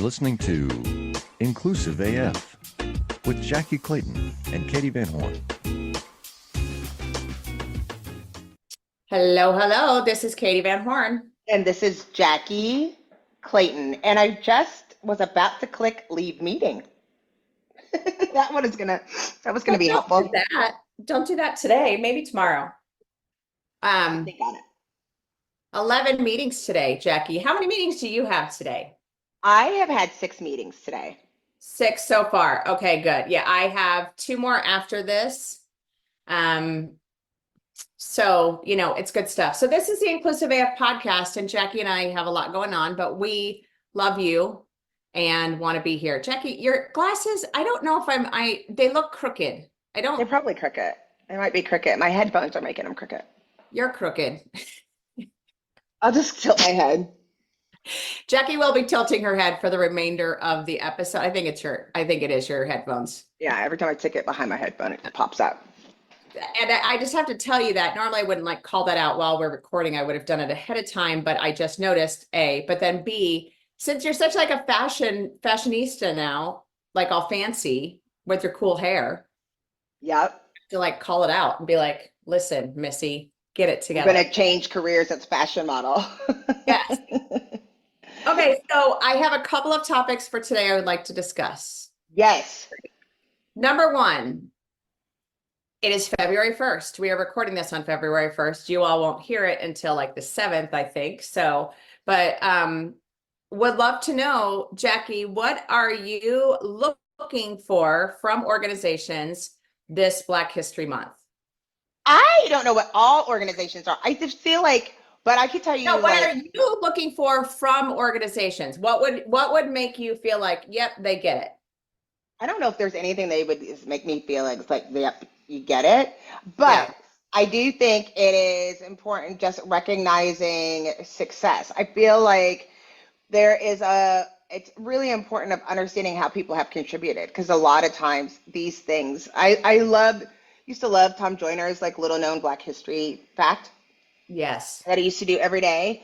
listening to Inclusive AF with Jackye Clayton and Katee Van Horn. Hello, hello. This is Katee Van Horn. And this is Jackye Clayton. And I just was about to click leave meeting. That was gonna be helpful. Don't do that. Don't do that today. Maybe tomorrow. They got it. 11 meetings today, Jackye. How many meetings do you have today? I have had 6 meetings today. 6 so far. Okay, good. Yeah, I have 2 more after this. So, it's good stuff. So this is the Inclusive AF podcast, and Jackye and I have a lot going on, but we love you and want to be here. Jackye, your glasses, I don't know if they look crooked. They're probably crooked. They might be crooked. My headphones are making them crooked. You're crooked. I'll just tilt my head. Jackye will be tilting her head for the remainder of the episode. I think it is your headphones. Yeah, every time I stick it behind my headphone, it pops up. And I just have to tell you that normally I wouldn't call that out while we're recording. I would have done it ahead of time, but I just noticed A, but then B, since you're such a fashionista now, all fancy with your cool hair. Yep. To call it out and be like, listen, Missy, get it together. I'm going to change careers as fashion model. Yes. Okay, so I have a couple of topics for today I would like to discuss. Yes. Number 1, it is February 1st. We are recording this on February 1st. You all won't hear it until the 7th, I think. So, but would love to know, Jackye, what are you looking for from organizations this Black History Month? I don't know what all organizations are. I just feel but I could tell you. No, what are you looking for from organizations? What would make you feel yep, they get it? I don't know if there's anything they would make me feel yep, you get it. But yeah. I do think it is important just recognizing success. I feel like it's really important of understanding how people have contributed, because a lot of times these things, used to love Tom Joyner's little known Black history fact. Yes. That I used to do every day.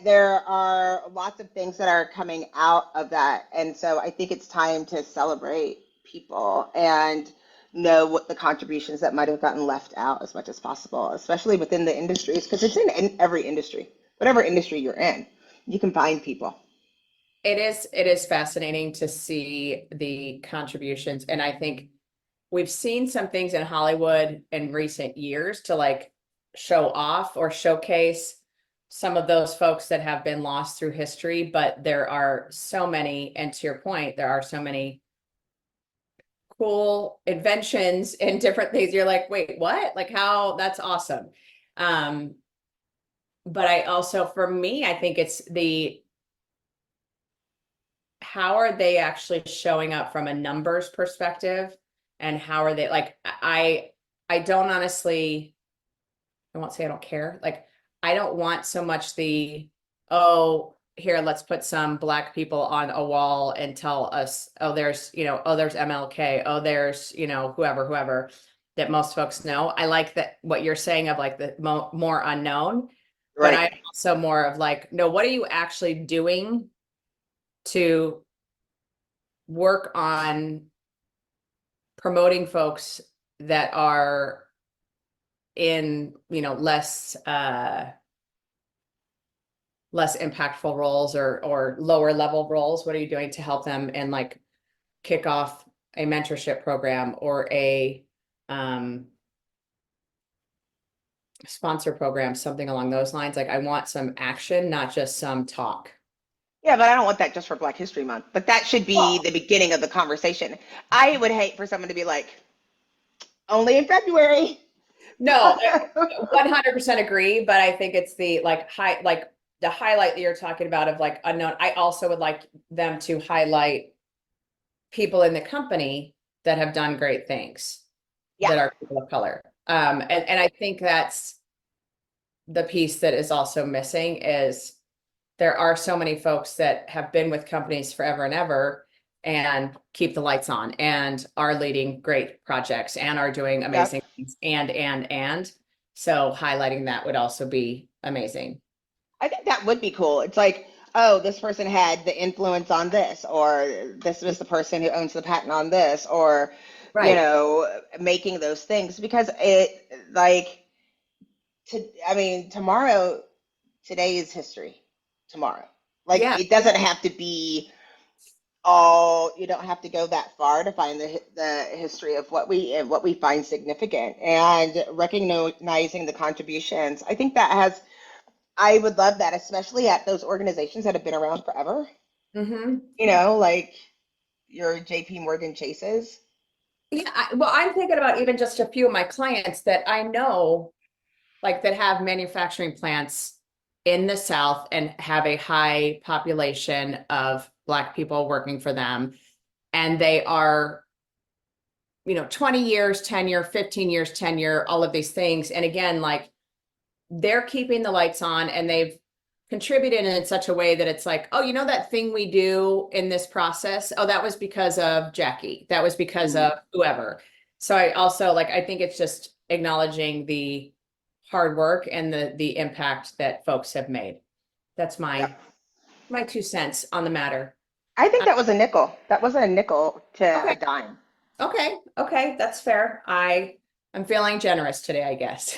There are lots of things that are coming out of that. And so I think it's time to celebrate people and know what the contributions that might have gotten left out as much as possible, especially within the industries, because it's in every industry. Whatever industry you're in, you can find people. It is fascinating to see the contributions. And I think we've seen some things in Hollywood in recent years to show off or showcase some of those folks that have been lost through history, but there are so many, and to your point, there are so many cool inventions and different things. You're like, wait, what? How? That's awesome. But I also, for me, I think it's how are they actually showing up from a numbers perspective, and how are they I don't honestly, I won't say I don't care. I don't want so much here, let's put some Black people on a wall and tell us, there's MLK, there's, whoever that most folks know. I like that what you're saying of the more unknown, right. But I'm also more of no, what are you actually doing to work on promoting folks that are in less impactful roles or lower level roles? What are you doing to help them and kick off a mentorship program or a sponsor program, something along those lines? I want some action, not just some talk. Yeah, but I don't want that just for Black History Month. But that should be the beginning of the conversation. I would hate for someone to be only in February. No, 100% agree. But I think it's the the highlight that you're talking about of unknown. I also would like them to highlight people in the company that have done great things, that are people of color. And I think that's the piece that is also missing is there are so many folks that have been with companies forever and ever and keep the lights on and are leading great projects and are doing amazing things and so highlighting that would also be amazing. I think that would be cool. It's oh, this person had the influence on this, or this was the person who owns the patent on this, or, Right. making those things because it, like, I mean, tomorrow, today is history. Tomorrow. Like, Yeah. it doesn't have to be all, you don't have to go that far to find the history of what we find significant and recognizing the contributions. I think that has, I would love that, especially at those organizations that have been around forever, Mm-hmm. like your JP Morgan Chases. Yeah. Well, I'm thinking about even just a few of my clients that I know, like that have manufacturing plants in the South and have a high population of Black people working for them. And they are, 20 years, tenure, 15 years, tenure, all of these things. And again, like they're keeping the lights on and they've contributed in such a way that it's like, oh, that thing we do in this process? Oh, that was because of Jackye. That was because Mhm. of whoever. So I also like, I think it's just acknowledging the hard work and the impact that folks have made. That's my Yep. my 2 cents on the matter. I think Uh, that was a nickel. That wasn't a nickel to okay, a dime. okay, that's fair. I'm feeling generous today, I guess.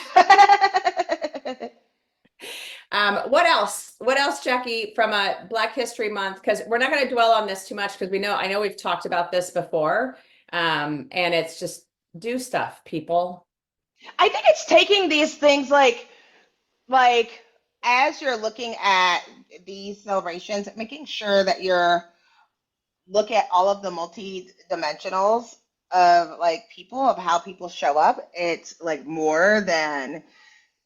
What else? What else, Jackye, from a Black History Month? Because we're not going to dwell on this too much because I know we've talked about this before. And it's just do stuff, people. I think it's taking these things like as you're looking at these celebrations, making sure that you're look at all of the multi-dimensionals of like people of how people show up. It's like more than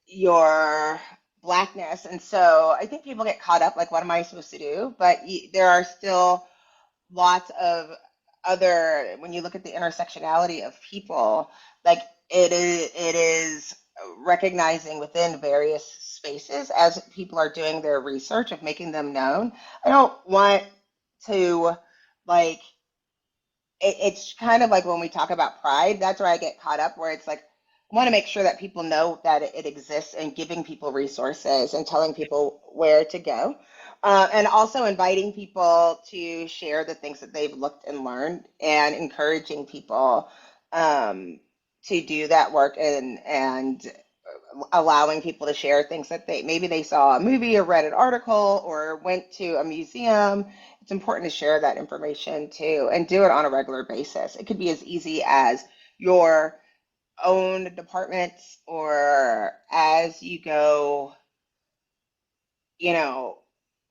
your blackness. And so I think people get caught up like, what am I supposed to do? But there are still lots of other, when you look at the intersectionality of people, like it is recognizing within various spaces as people are doing their research of making them known. I don't want to like it's kind of like when we talk about pride, that's where I get caught up, where it's like, I want to make sure that people know that it exists and giving people resources and telling people where to go. And also inviting people to share the things that they've looked and learned and encouraging people to do that work and allowing people to share things that they saw a movie or read an article or went to a museum. It's important to share that information too and do it on a regular basis. It could be as easy as your own departments or as you go, you know,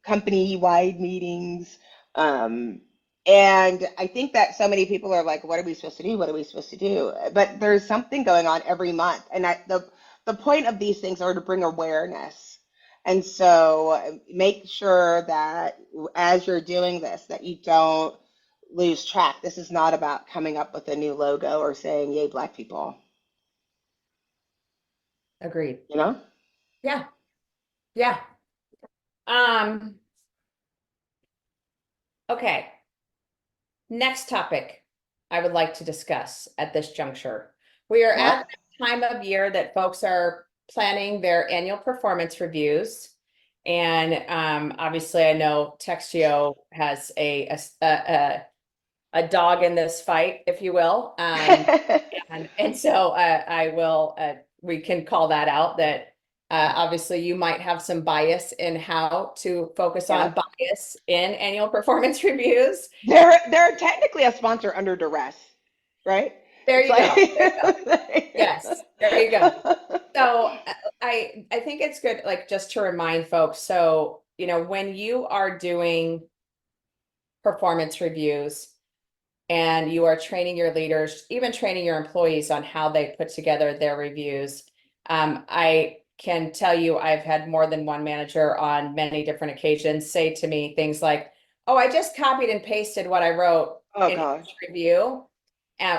company wide meetings. Um, and I think that so many people are like, what are we supposed to do? What are we supposed to do? But there's something going on every month. And the point of these things are to bring awareness. And so make sure that as you're doing this, that you don't lose track. This is not about coming up with a new logo or saying, yay, Black people, Agreed. you know? Yeah, yeah. Um, okay. Next topic I would like to discuss at this juncture. We are Yeah. at the time of year that folks are planning their annual performance reviews. And obviously, I know Textio has a dog in this fight, if you will. And so I will, we can call that out that obviously you might have some bias in how to focus Yeah. on bias in annual performance reviews. They're technically a sponsor under duress, right? There It's you like go. There you go. Yes, there you go. So I think it's good, like just to remind folks. So, when you are doing performance reviews and you are training your leaders, even training your employees on how they put together their reviews, I can tell you I've had more than one manager on many different occasions say to me things like, "Oh, I just copied and pasted what I wrote Oh in gosh. each review,"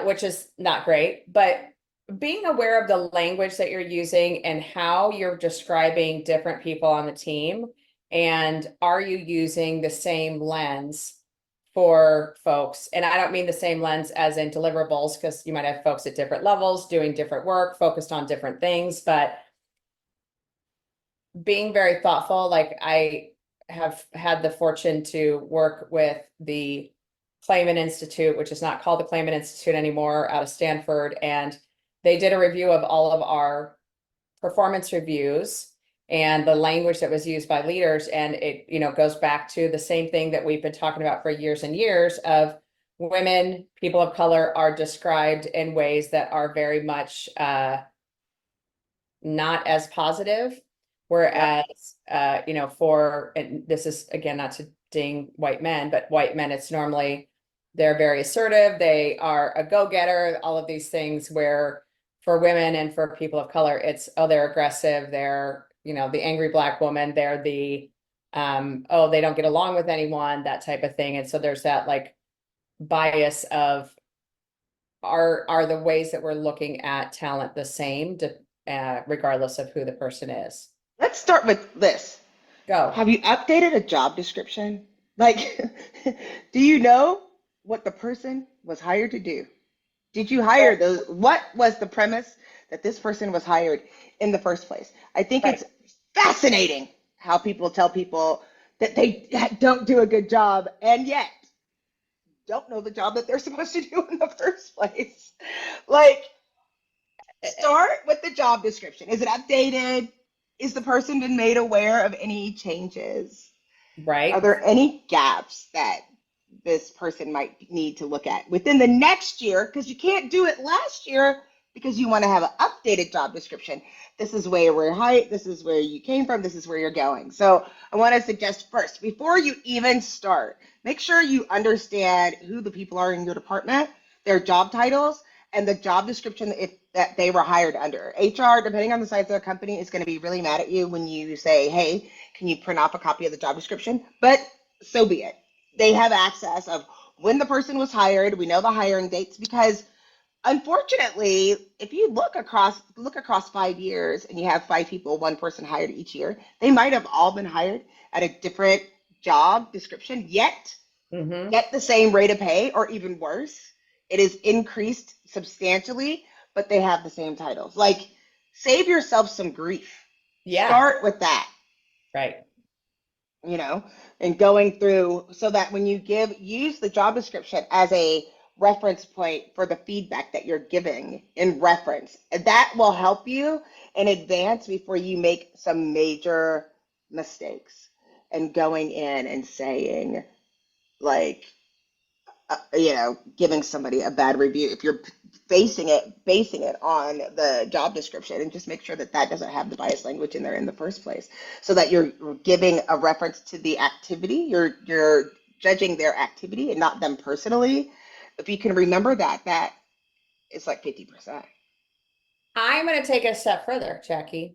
which is not great. But being aware of the language that you're using and how you're describing different people on the team, and are you using the same lens for folks? And I don't mean the same lens as in deliverables, because you might have folks at different levels doing different work, focused on different things, but being very thoughtful. Like have had the fortune to work with the Clayton Institute, which is not called the Clayton Institute anymore, out of Stanford, and they did a review of all of our performance reviews and the language that was used by leaders, and it, you know, goes back to the same thing that we've been talking about for years and years of women, people of color are described in ways that are very much not as positive. Whereas, you know, for, and this is again, not to ding white men, but white men, it's normally they're very assertive, they are a go-getter, all of these things, where for women and for people of color, it's, oh, they're aggressive, they're, you know, the angry Black woman, they're the, oh, they don't get along with anyone, that type of thing. And so there's that like bias of, are the ways that we're looking at talent the same, regardless of who the person is? Let's start with this. Go. Have you updated a job description? Like, do you know what the person was hired to do? Did you hire those? What was the premise that this person was hired in the first place? I think Right. it's fascinating how people tell people that they don't do a good job and yet don't know the job that they're supposed to do in the first place. Like, start with the job description. Is it updated? Is the person been made aware of any changes? Are Right. there any gaps that this person might need to look at within the next year? Because you can't do it last year because you want to have an updated job description. This is where we're hired. This is where you came from. This is where you're going. So I want to suggest first, before you even start, make sure you understand who the people are in your department, their job titles, and the job description if that they were hired under. HR, depending on the size of the company, is going to be really mad at you when you say, hey, can you print off a copy of the job description? But so be it. They have access of when the person was hired. We know the hiring dates because unfortunately, if you look across 5 years and you have 5 people, one person hired each year, they might have all been hired at a different job description, yet get the same rate of pay or even worse. It is increased substantially, but they have the same titles. Like, save yourself some grief. Yeah. Start with that. Right. You know, and going through so that when you use the job description as a reference point for the feedback that you're giving in reference. And that will help you in advance before you make some major mistakes and going in and saying, like, you know, giving somebody a bad review. If you're basing it on the job description, and just make sure that that doesn't have the bias language in there in the first place, so that you're giving a reference to the activity. You're judging their activity and not them personally. If you can remember that, that is like 50%. I'm going to take it a step further, Jackye.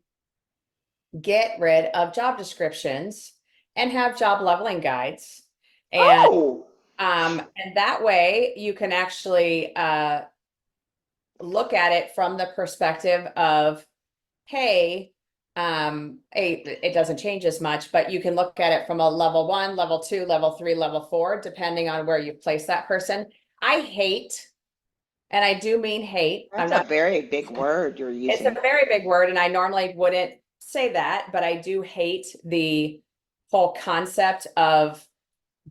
Get rid of job descriptions and have job leveling guides. And Oh, and that way you can actually look at it from the perspective of, hey, it doesn't change as much, but you can look at it from a level 1, level 2, level 3, level 4, depending on where you place that person. I hate, and I do mean hate. that's a very big word you're It's using. a very big word, and I normally wouldn't say that, but I do hate the whole concept of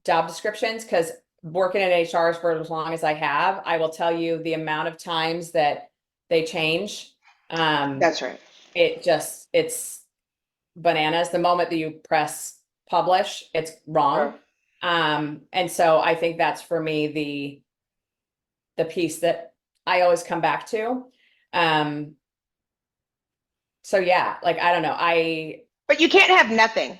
job descriptions, because working in HR for as long as I have, I will tell you the amount of times that they change. That's right. It's bananas. The moment that you press publish, it's wrong. Sure. And so I think that's for me the piece that I always come back to. So yeah, like I don't know. But you can't have nothing,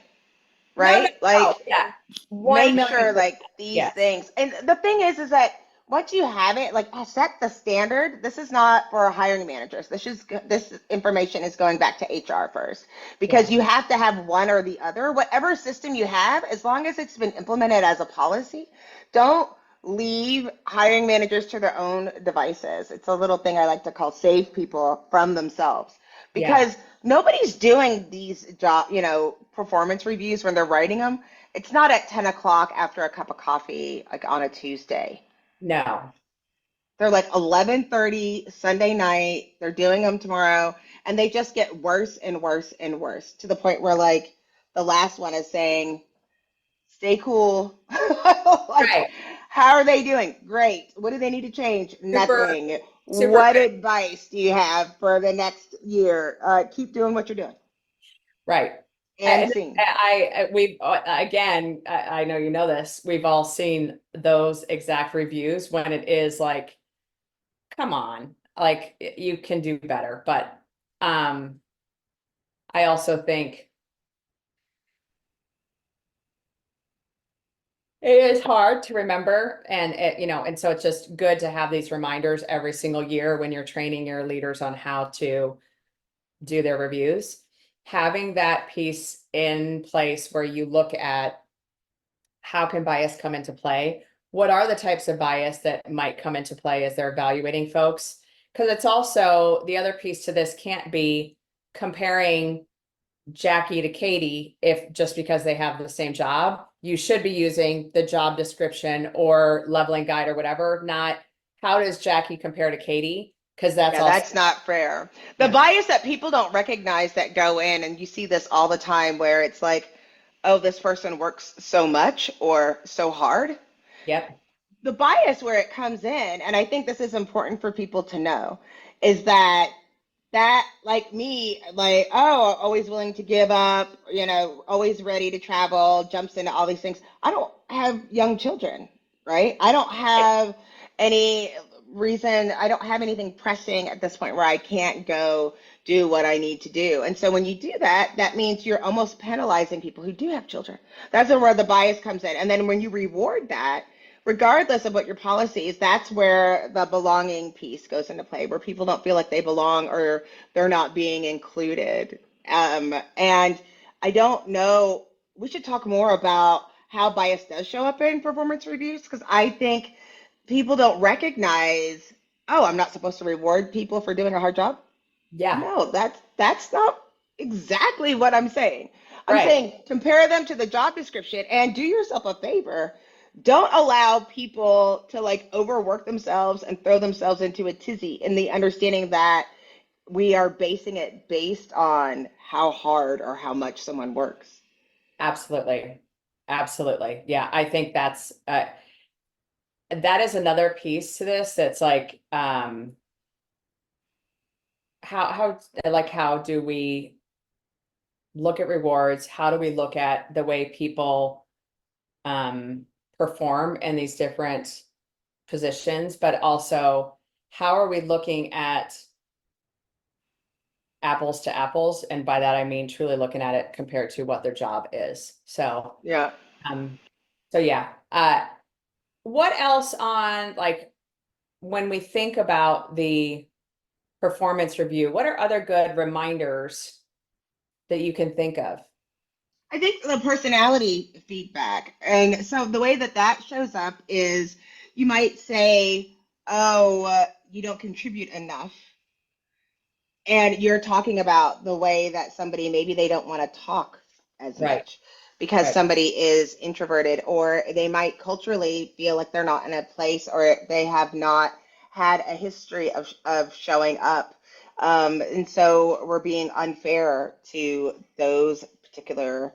right? Like, yeah. 1 make sure million. like these Yes. things. And the thing is that once you have it, like, set the standard. This is not for hiring managers. This information is going back to HR first, because Yeah. you have to have one or the other. Whatever system you have, as long as it's been implemented as a policy, don't leave hiring managers to their own devices. It's a little thing I like to call save people from themselves, Yeah. because nobody's doing these performance reviews when they're writing them. It's not at 10 o'clock after a cup of coffee, like on a Tuesday. No. They're like 11:30 Sunday night. They're doing them tomorrow, and they just get worse and worse and worse, to the point where, like, the last one is saying, stay cool. Like, Right. how are they doing? Great. What do they need to change? Super, Nothing. super What good. advice do you have for the next year? Keep doing what you're doing Right. and And sing. we've again, I know you know this, we've all seen those exact reviews when it is like, come on, like you can do better. But um, I also think it is hard to remember, and and so it's just good to have these reminders every single year when you're training your leaders on how to do their reviews. Having that piece in place where you look at how can bias come into play? What are the types of bias that might come into play as they're evaluating folks? Because it's also the other piece to this can't be comparing Jackye to Katee if just because they have the same job. You should be using the job description or leveling guide or whatever, not how does Jackye compare to Katee? Because that's Yeah, also, that's not fair. The yeah. bias that people don't recognize that go in, and you see this all the time where it's like, oh, this person works so much or so hard. Yep. The bias where it comes in, and I think this is important for people to know, is that like me, like, oh, always willing to give up, always ready to travel, jumps into all these things. I don't have young children, right? I don't have any reason, I don't have anything pressing at this point where I can't go do what I need to do. And so when you do that, that means you're almost penalizing people who do have children. That's where the bias comes in. And then when you reward that, regardless of what your policy is, that's where the belonging piece goes into play, where people don't feel like they belong or they're not being included. And I don't know, we should talk more about how bias does show up in performance reviews because I think people don't recognize, oh, I'm not supposed to reward people for doing a hard job. Yeah. No, that's not exactly what I'm saying. I'm Right. saying compare them to the job description and do yourself a favor. Don't allow people to like overwork themselves and throw themselves into a tizzy in the understanding that we are basing it based on how hard or how much someone works. Absolutely. Absolutely. Yeah. I think that is another piece to this that's like how do we look at rewards? How do we look at the way people um perform in these different positions, but also how are we looking at apples to apples? And by that I mean truly looking at it compared to what their job is. So Yeah. um so yeah. What else on like when we think about the performance review, what are other good reminders that you can think of? I think the personality feedback. And so the way that that shows up is you might say, oh, you don't contribute enough. And you're talking about the way that somebody maybe they don't want to talk as Right, much because right. somebody is introverted, or they might culturally feel like they're not in a place or they have not had a history of showing up. And so we're being unfair to those particular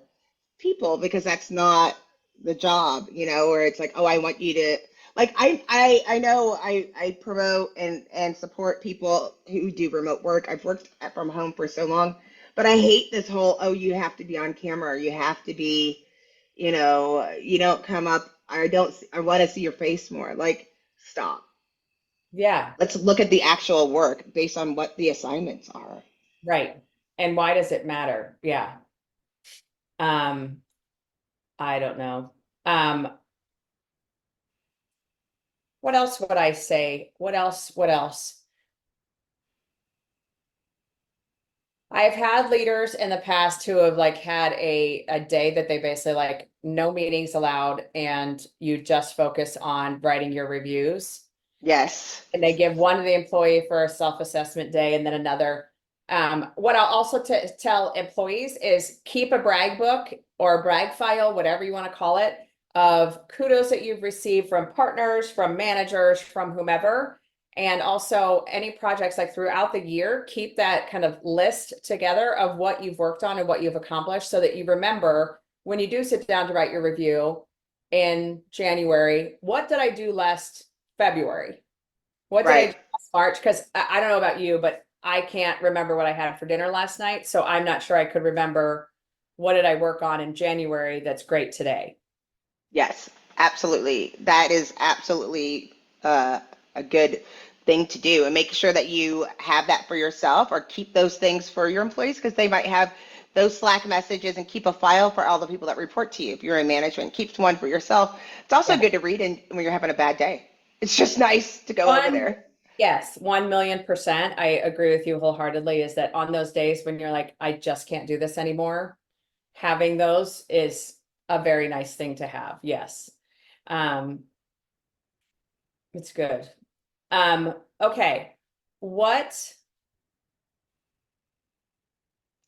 people because that's not the job, where it's like, oh, I want you to like I know I promote and support people who do remote work. I've worked from home for so long, but I hate this whole, oh, you have to be on camera, or you have to be, you don't come up, I want to see your face more. Like, stop. Yeah, Let's look at the actual work based on what the assignments are. right. And why does it matter? Yeah. Um, I don't know. Um, what else would I say? What else? What else? I've had leaders in the past who have like had a day that they basically like no meetings allowed and you just focus on writing your reviews. Yes. And they give one to the employee for a self-assessment day and then another. What I'll also tell employees is keep a brag book or a brag file, whatever you want to call it, of kudos that you've received from partners, from managers, from whomever. And also any projects like throughout the year, keep that kind of list together of what you've worked on and what you've accomplished so that you remember when you do sit down to write your review in January, what did I do last February? What did I do Right. last March? Because I don't know about you, but I can't remember what I had for dinner last night. So I'm not sure I could remember what did I work on in January that's great today. Yes, absolutely. That is absolutely a good thing to do, and make sure that you have that for yourself or keep those things for your employees because they might have those Slack messages and keep a file for all the people that report to you. If you're in management, keep one for yourself. It's also Yeah. good to read in, when you're having a bad day. It's just nice to go over One, there. yes, 1,000,000%. I agree with you wholeheartedly, is that on those days when you're like, I just can't do this anymore, having those is a very nice thing to have. Yes. Um, it's good. Okay. What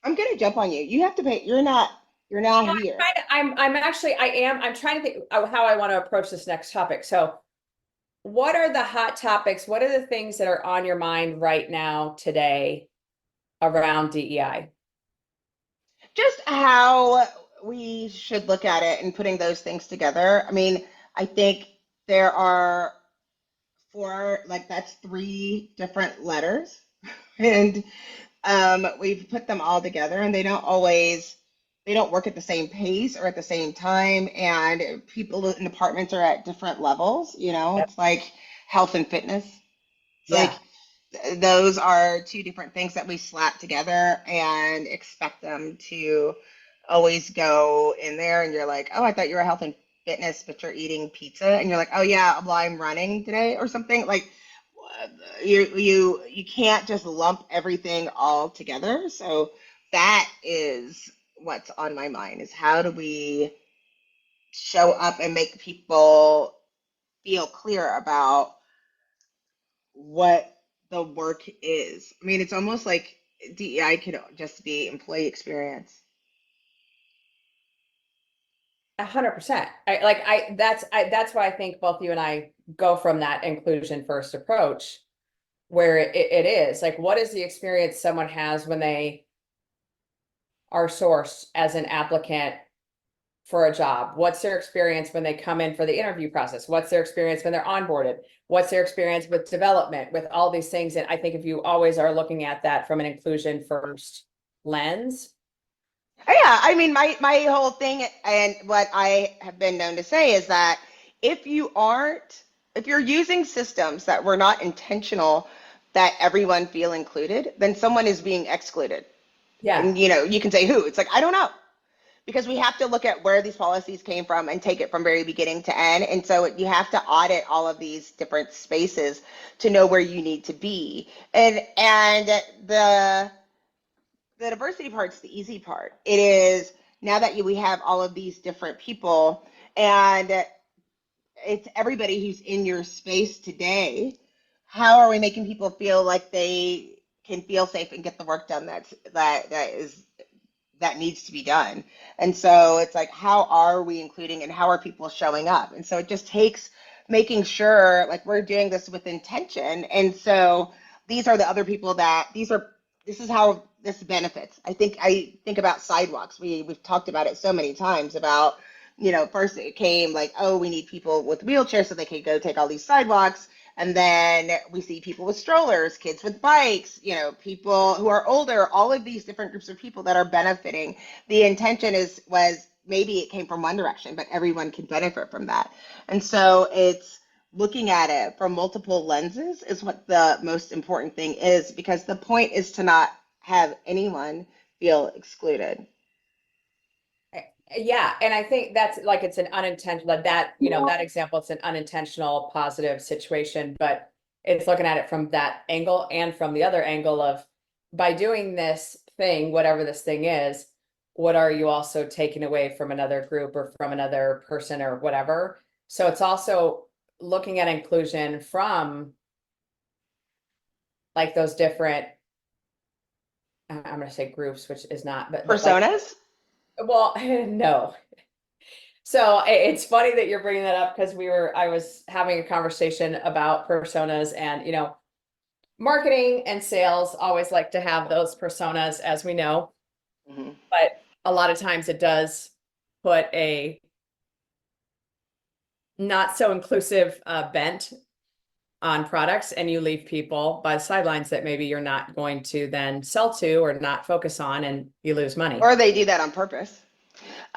I'm gonna jump on you. You have to pay. You're not here. I'm actually, I'm trying to think of how I want to approach this next topic. So, what are the hot topics? What are the things that are on your mind right now today around DEI? Just how we should look at it and putting those things together. I mean, I think there are four, like that's three different letters, and we've put them all together, and they don't work at the same pace or at the same time, and people in departments are at different levels. You know, Yep. it's like health and fitness. It's like Yeah. those are two different things that we slap together and expect them to always go in there. And you're like, oh, I thought you were health and fitness, but you're eating pizza. And you're like, oh yeah, well, I'm running today or something. Like you can't just lump everything all together. So that is what's on my mind is how do we show up and make people feel clear about what the work is. I mean, it's almost like DEI could just be employee experience. 100%. That's why I think both you and I go from that inclusion first approach, where it is like, what is the experience someone has when they are sourced as an applicant for a job? What's their experience when they come in for the interview process? What's their experience when they're onboarded? What's their experience with development, with all these things? And I think if you always are looking at that from an inclusion first lens, Oh, yeah, I mean, my whole thing and what I have been known to say is that if you aren't, if you're using systems that were not intentional that everyone feel included, then someone is being excluded. yeah, And you can say who. It's like, I don't know. Because we have to look at where these policies came from and take it from very beginning to end. And so you have to audit all of these different spaces to know where you need to be. And the diversity part's the easy part. It is now that we have all of these different people and it's everybody who's in your space today. How are we making people feel like they can feel safe and get the work done that needs to be done. And so it's like, how are we including and how are people showing up? And so it just takes making sure like we're doing this with intention. And so these are the other people this is how this benefits. I think about sidewalks. We've talked about it so many times about, first it came like, oh, we need people with wheelchairs so they can go take all these sidewalks. And then we see people with strollers, kids with bikes, people who are older, all of these different groups of people that are benefiting. The intention was maybe it came from one direction, but everyone can benefit from that. And so it's looking at it from multiple lenses is what the most important thing is, because the point is to not have anyone feel excluded. yeah. And I think that's like, it's an unintentional, that example, it's an unintentional positive situation, but it's looking at it from that angle and from the other angle of, by doing this thing, whatever this thing is, what are you also taking away from another group or from another person or whatever? So it's also looking at inclusion from like those different, I'm going to say groups, which is not, but like, Personas? well, no. So it's funny that you're bringing that up because I was having a conversation about personas and, marketing and sales always like to have those personas, as we know, Hmm. but a lot of times it does put a not so inclusive bent on products, and you leave people by the sidelines that maybe you're not going to then sell to or not focus on, and you lose money. Or they do that on purpose.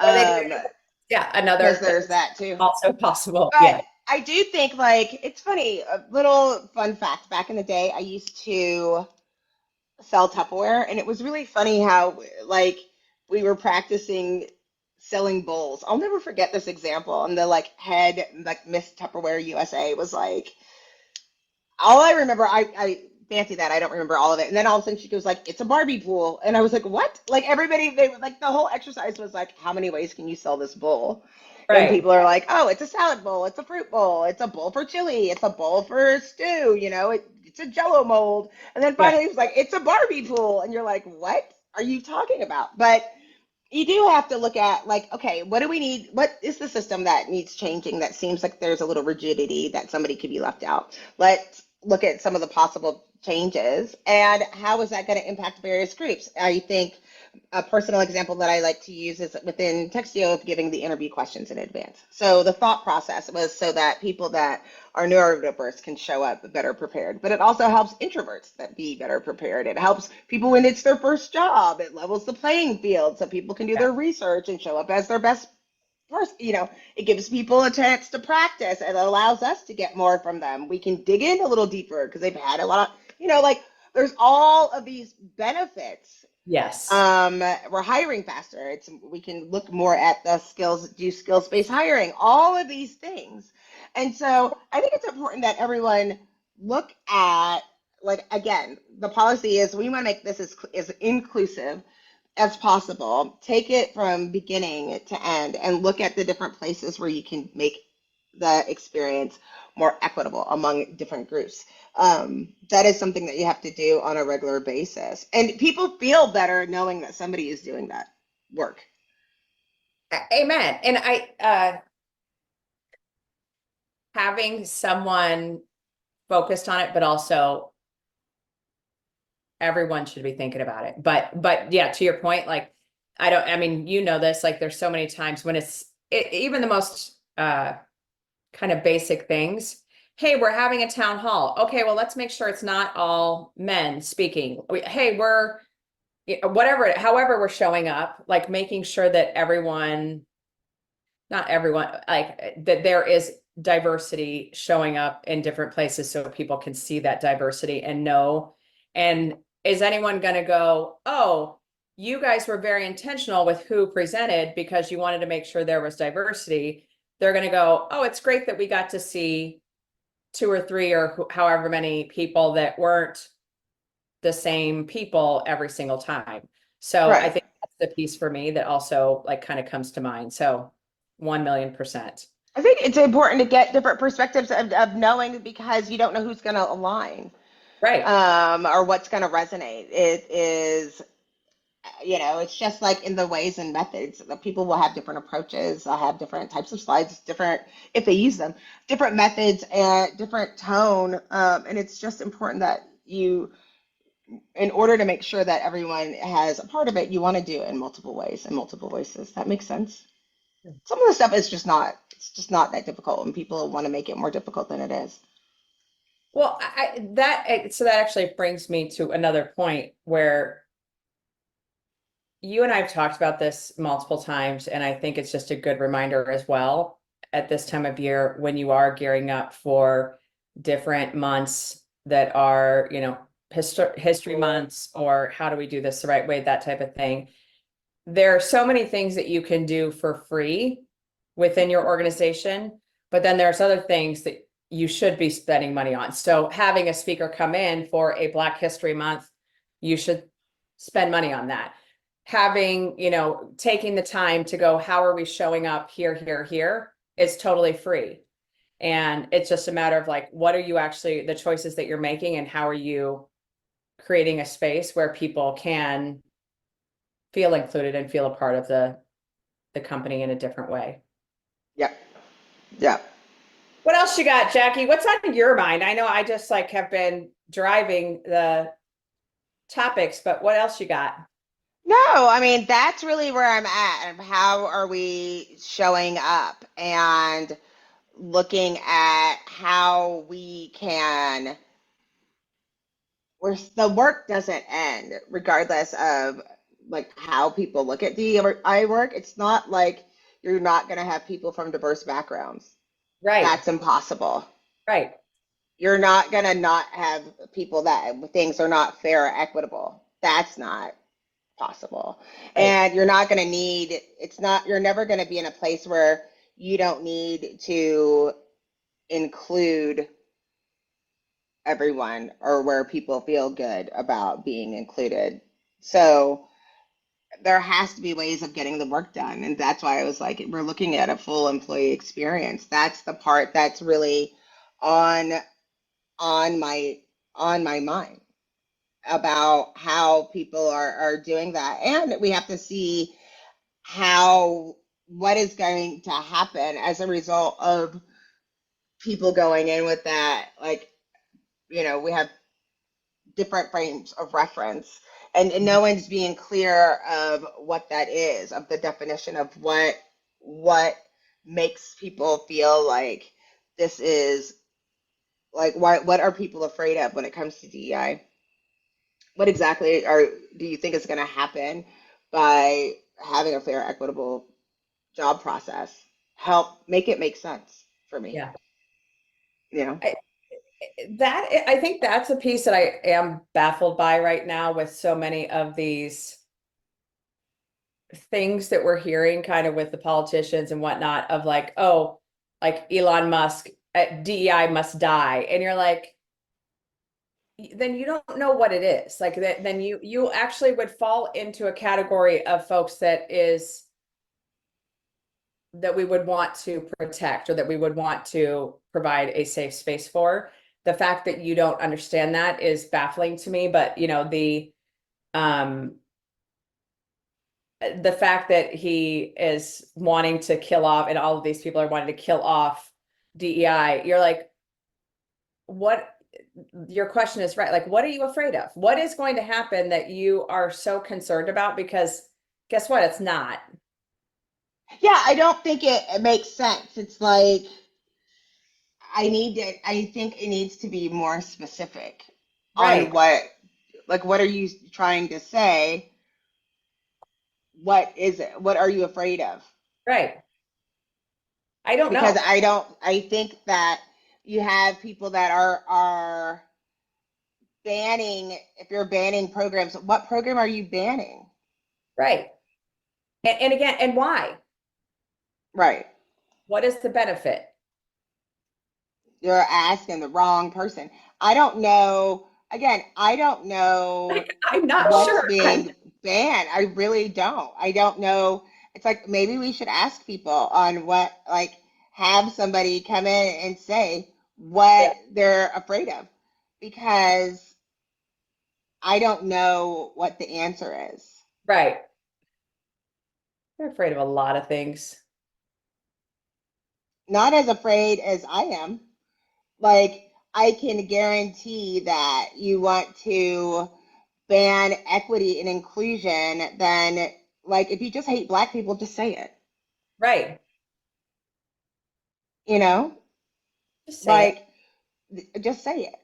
Or they do, Um, yeah, because another there's that too. also possible. But Yeah. I do think like it's funny, a little fun fact. Back in the day, I used to sell Tupperware, and it was really funny how like we were practicing selling bowls. I'll never forget this example. And the like head like Miss Tupperware USA was like, all I remember, I fancy that I don't remember all of it. And then all of a sudden she goes like, "It's a Barbie pool," and I was like, "What?" Like everybody, they like the whole exercise was like, "How many ways can you sell this bowl?" And Right. people are like, "Oh, it's a salad bowl, it's a fruit bowl, it's a bowl for chili, it's a bowl for stew, it's a Jello mold." And then Yeah. finally, it was like, "It's a Barbie pool," and you're like, "What are you talking about?" But you do have to look at like, okay, what do we need? What is the system that needs changing that seems like there's a little rigidity that somebody could be left out? Let's look at some of the possible changes and how is that going to impact various groups? I think a personal example that I like to use is within Textio of giving the interview questions in advance. So the thought process was so that people that are neurodiverse can show up better prepared, but it also helps introverts that be better prepared. It helps people when it's their first job. It levels the playing field so people can do Yeah. their research and show up as their best person. It gives people a chance to practice and it allows us to get more from them. We can dig in a little deeper because they've had a lot of, like there's all of these benefits. Yes. We're hiring faster. We can look more at the skills, do skills-based hiring, all of these things. And so I think it's important that everyone look at, like, again, the policy is we want to make this as inclusive as possible. Take it from beginning to end and look at the different places where you can make the experience more equitable among different groups. That is something that you have to do on a regular basis. And people feel better knowing that somebody is doing that work. Amen. And having someone focused on it, but also everyone should be thinking about it. But yeah, to your point, like I mean, this, like there's so many times when even the most kind of basic things. Hey, we're having a town hall. Okay, well, let's make sure it's not all men speaking. Hey, however we're showing up, like making sure that not everyone, like that there is diversity showing up in different places so people can see that diversity and know. And is anyone going to go, "Oh, you guys were very intentional with who presented because you wanted to make sure there was diversity"? They're going to go, "Oh, it's great that we got to see 2 or 3 or however many people that weren't the same people every single time." So I Right. think that's the piece for me that also like kind of comes to mind. So 1,000,000%. I think it's important to get different perspectives of knowing because you don't know who's going to align Right. or what's going to resonate. It is, it's just like in the ways and methods. The people will have different approaches. They'll have different types of slides, different, if they use them, different methods and different tone. And it's just important that in order to make sure that everyone has a part of it, you want to do it in multiple ways and multiple voices. That makes sense. Some of the stuff is it's just not that difficult, and people want to make it more difficult than it is. Well, so that actually brings me to another point where you and I have talked about this multiple times, and I think it's just a good reminder as well at this time of year when you are gearing up for different months that are, history months, or how do we do this the right way, that type of thing. There are so many things that you can do for free within your organization, but then there's other things that you should be spending money on. So having a speaker come in for a Black History Month, you should spend money on that. Having, taking the time to go, how are we showing up here is totally free. And it's just a matter of like, what are you actually, the choices that you're making, and how are you creating a space where people can feel included and feel a part of the company in a different way. Yep. Yep. What else you got, Jackye? What's on your mind? I know I just have been driving the topics, but what else you got? No, I mean, that's really where I'm at. And how are we showing up and looking at how we can, where the work doesn't end, regardless of like how people look at DEI work. It's not like you're not going to have people from diverse backgrounds. Right, That's impossible. right, You're not going to not have people that things are not fair or equitable. That's not possible. right, And you're not going to need, it's not, you're never going to be in a place where you don't need to include everyone or where people feel good about being included. So there has to be ways of getting the work done. And that's why I was like, we're looking at a full employee experience. That's the part that's really on on my on my mind about how people are doing that. And we have to see how what is going to happen as a result of people going in with that. Like, we have different frames of reference, and no one's being clear of what that is, of the definition of what makes people feel like this is like what are people afraid of when it comes to DEI? What exactly do you think is going to happen by having a fair, equitable job process? Help make it make sense for me, yeah. you know? I, I think that's a piece that I am baffled by right now with so many of these things that we're hearing kind of with the politicians and whatnot of like, oh, like Elon Musk, DEI must die. And you're like, then you don't know what it is. Like that, then you actually would fall into a category of folks that we would want to protect or that we would want to provide a safe space for. The fact that you don't understand that is baffling to me, but the fact that he is wanting to kill off and all of these people are wanting to kill off DEI, you're like, what? Your question is right. Like, what are you afraid of? What is going to happen that you are so concerned about? Because guess what? It's not. Yeah, I don't think it makes sense. It's like I think it needs to be more specific on Right, what are you trying to say? What is it? What are you afraid of? right. I don't Because know. I think that you have people that are banning, if you're banning programs, what program are you banning? Right. And again, and why? Right. What is the benefit? You're asking the wrong person. I don't know. Again, I don't know I'm not what's sure. being banned. I really don't. I don't know. It's like maybe we should ask people on what, like, have somebody come in and say what Yeah, they're afraid of, because I don't know what the answer is. right. They're afraid of a lot of things. Not as afraid as I am. Like, I can guarantee that you want to ban equity and inclusion, then, like, if you just hate black people, just say it, Right. you know? Just say it. Like, just say it.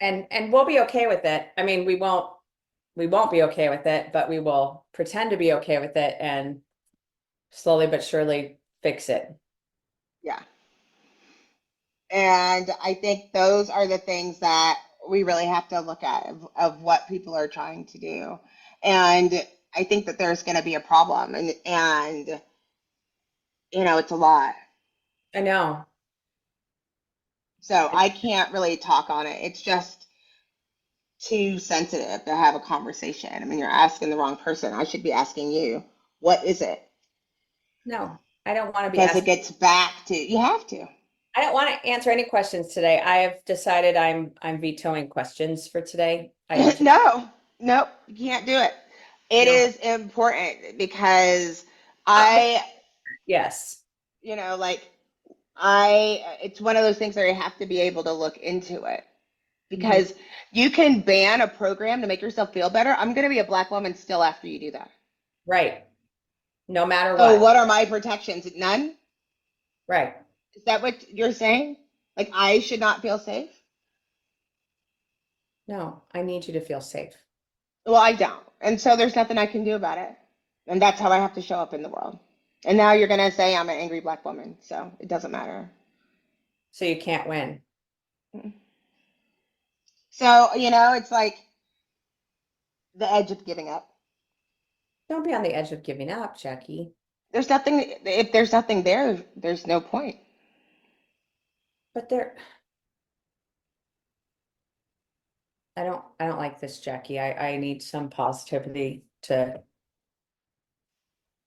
And we'll be okay with it. I mean, we won't be okay with it, but we will pretend to be okay with it and slowly but surely fix it. Yeah. And I think those are the things that we really have to look at of what people are trying to do. And I think that there's going to be a problem, and it's a lot. I know. So I can't really talk on it. It's just too sensitive to have a conversation. I mean, you're asking the wrong person. I should be asking you, what is it? No, I don't want to be Because it asked. gets back to, you have to. I don't want to answer any questions today. I have decided I'm vetoing questions for today. I am just No, nope, you can't do it. It no. is important because But I, yes. like, it's one of those things where you have to be able to look into it. because you can ban a program to make yourself feel better. I'm going to be a black woman still after you do that. Right. No matter So what. what are my protections? None? Right. Is that what you're saying? Like I should not feel safe? No, I need you to feel safe. Well, I don't. And so there's nothing I can do about it. And that's how I have to show up in the world. And now you're going to say I'm an angry black woman. So it doesn't matter. So you can't win. So, it's like the edge of giving up. Don't be on the edge of giving up, Jackye. There's nothing, if there's nothing there, there's no point. But I don't like this, Jackye. I need some positivity to,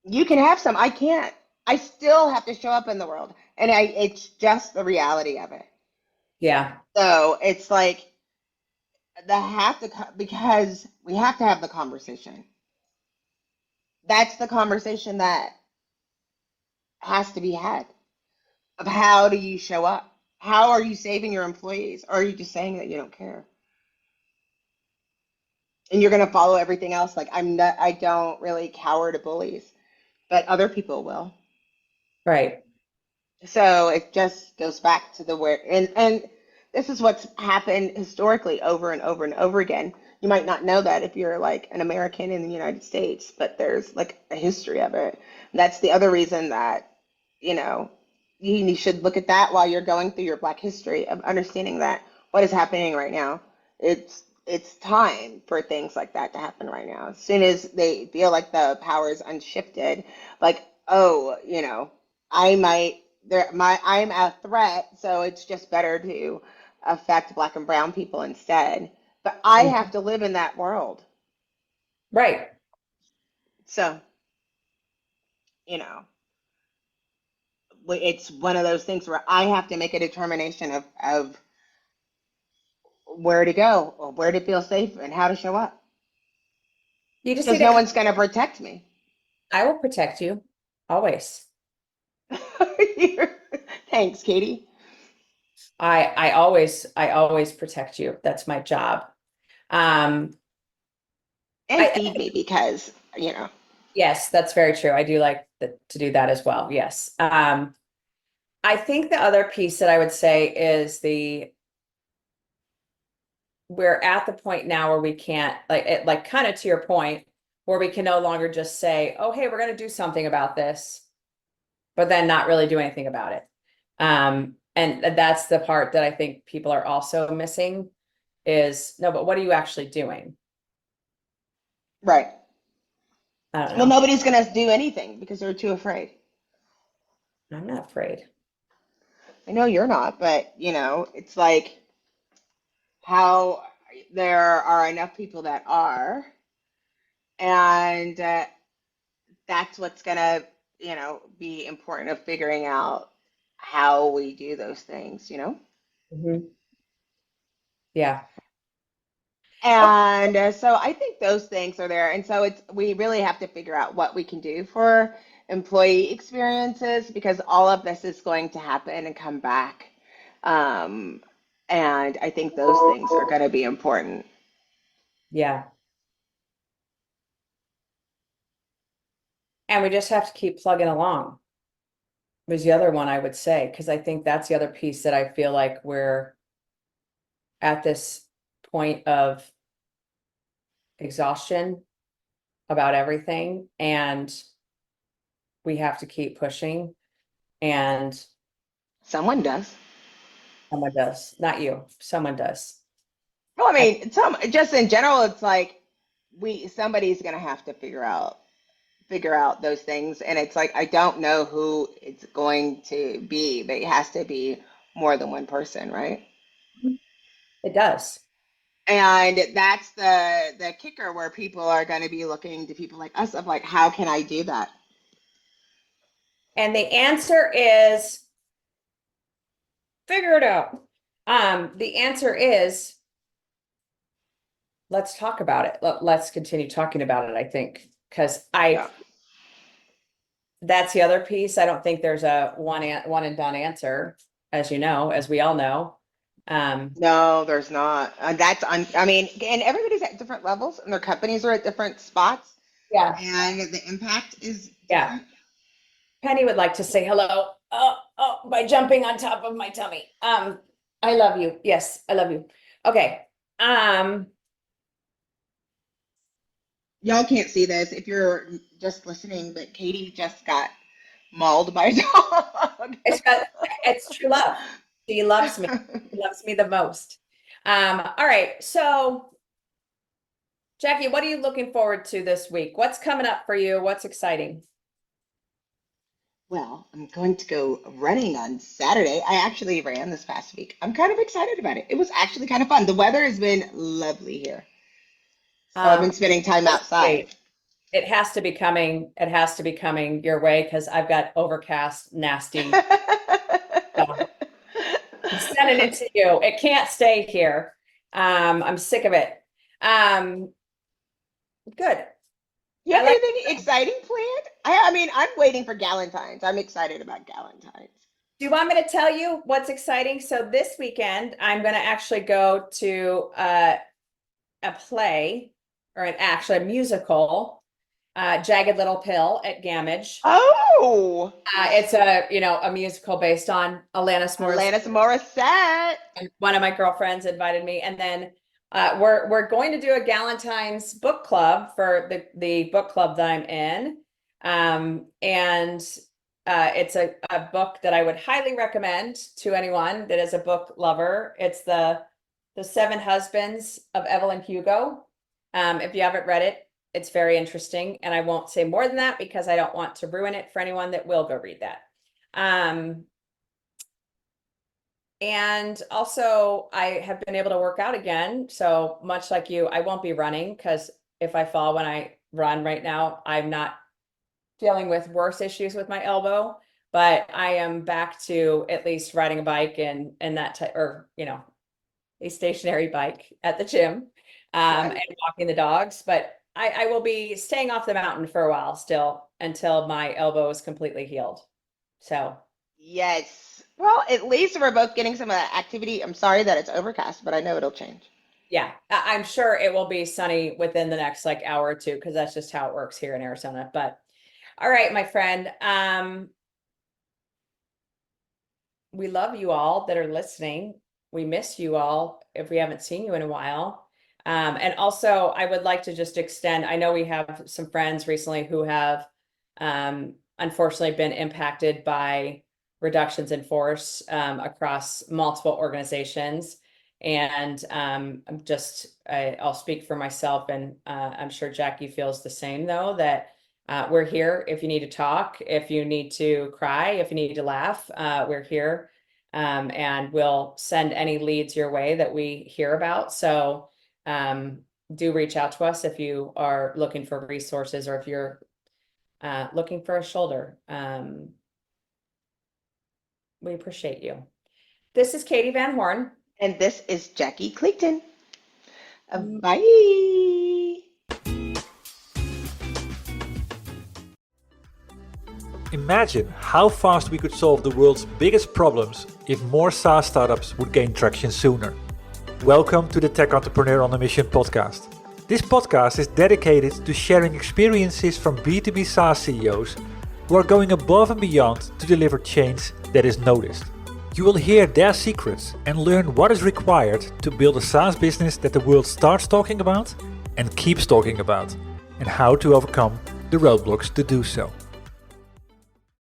You can have some. I can't. I still have to show up in the world. And it's just the reality of it. yeah. So it's like because we have to have the conversation. That's the conversation that has to be had of how do you show up? How are you saving your employees? Or are you just saying that you don't care? And you're going to follow everything else. Like I don't really cower to bullies, but other people will. Right. So it just goes back to the where, and this is what's happened historically over and over and over again. You might not know that if you're like an American in the United States, but there's like a history of it. That's the other reason that, you know, you should look at that while you're going through your Black history of understanding that what is happening right now, it's time for things like that to happen right now. As soon as they feel like the power is unshifted, like, oh, I might I'm a threat, so it's just better to affect Black and brown people instead. But I have to live in that world. Right. So, you know, it's one of those things where I have to make a determination of where to go or where to feel safe and how to show up. You just need Because no to, one's going to protect me. I will protect you always. Thanks, Katie. I always protect you. That's my job. Um, And I, feed me because, yes, that's very true. I do like to do that as well. Yes. I think the other piece that I would say is we're at the point now where we can't like kind of to your point where we can no longer just say, oh, hey, we're going to do something about this, but then not really do anything about it. And that's the part that I think people are also missing is no, but what are you actually doing? right. I don't Well, know. nobody's going to do anything because they're too afraid. I'm not afraid. I know you're not, but, it's like how there are enough people that are, and that's what's going to, be important of figuring out how we do those things. Mhm. Yeah. Oh, And so I think those things are there. And so we really have to figure out what we can do for employee experiences because all of this is going to happen and come back. Um, and I think those things are going to be important. yeah. And we just have to keep plugging along was the other one I would say, because I think that's the other piece that I feel like we're at this point of exhaustion about everything and we have to keep pushing and Someone does. someone does, not you, someone does. Well, I I, mean, just in general, it's like somebody's going to have to figure out those things. And it's like, I don't know who it's going to be, but it has to be more than one person, right? it does. And that's the kicker where people are going to be looking to people like us of like, how can I do that? And the answer is figure it out. The answer is let's talk about it. Let's continue talking about it, I think, because Yeah. that's the other piece. I don't think there's a one and done answer, as you know, as we all know. No, there's not. I mean, and everybody's at different levels and their companies are at different spots Yeah, and the impact is yeah. different. Penny would like to say hello. By jumping on top of my tummy. I love you. Yes, I love you. Okay. Um, Y'all can't see this if you're just listening, but Katie just got mauled by a dog. it's got, it's true love. She loves me. She loves me the most. All right. So, Jackye, what are you looking forward to this week? What's coming up for you? What's exciting? Well, I'm going to go running on Saturday. I actually ran this past week. I'm kind of excited about it. It was actually kind of fun. The weather has been lovely here. So I've been spending time outside. Wait, it has to be coming. It has to be coming your way because I've got overcast, nasty. So I'm sending it to you. It can't stay here. I'm sick of it. Good. You have I like. anything exciting planned? I mean, I'm waiting for Galentine's. I'm excited about Galentine's. Do you want me to tell you what's exciting? So this weekend, I'm going to actually go to a play or actually a musical, Jagged Little Pill at Gamage. Oh, It's a musical based on Alanis Morissette. Alanis Morissette. And one of my girlfriends invited me, and then we're going to do a Galentine's book club for the book club that I'm in, and it's a book that I would highly recommend to anyone that is a book lover. It's the Seven Husbands of Evelyn Hugo. If you haven't read it, it's very interesting, and I won't say more than that because I don't want to ruin it for anyone that will go read that. And also I have been able to work out again. So much like you, I won't be running because if I fall when I run right now, I'm not dealing with worse issues with my elbow, but I am back to at least riding a bike and that type, or, a stationary bike at the gym, and walking the dogs. But I will be staying off the mountain for a while still until my elbow is completely healed. So Yes. Well, at least we're both getting some of that activity. I'm sorry that it's overcast, but I know it'll change. yeah, I'm sure it will be sunny within the next hour or two because that's just how it works here in Arizona. But all right, my friend, we love you all that are listening. We miss you all if we haven't seen you in a while. And also, I would like to just extend, I know we have some friends recently who have unfortunately been impacted by reductions in force across multiple organizations. And I'll speak for myself, and I'm sure Jackye feels the same, though, that we're here if you need to talk, if you need to cry, if you need to laugh, we're here. And we'll send any leads your way that we hear about. So do reach out to us if you are looking for resources or if you're looking for a shoulder. We appreciate you. This is Katee Van Horn. And this is Jackye Clayton. Bye. Imagine how fast we could solve the world's biggest problems if more SaaS startups would gain traction sooner. Welcome to the Tech Entrepreneur on a Mission podcast. This podcast is dedicated to sharing experiences from B2B SaaS CEOs who are going above and beyond to deliver change that is noticed. You will hear their secrets and learn what is required to build a SaaS business that the world starts talking about and keeps talking about, and how to overcome the roadblocks to do so.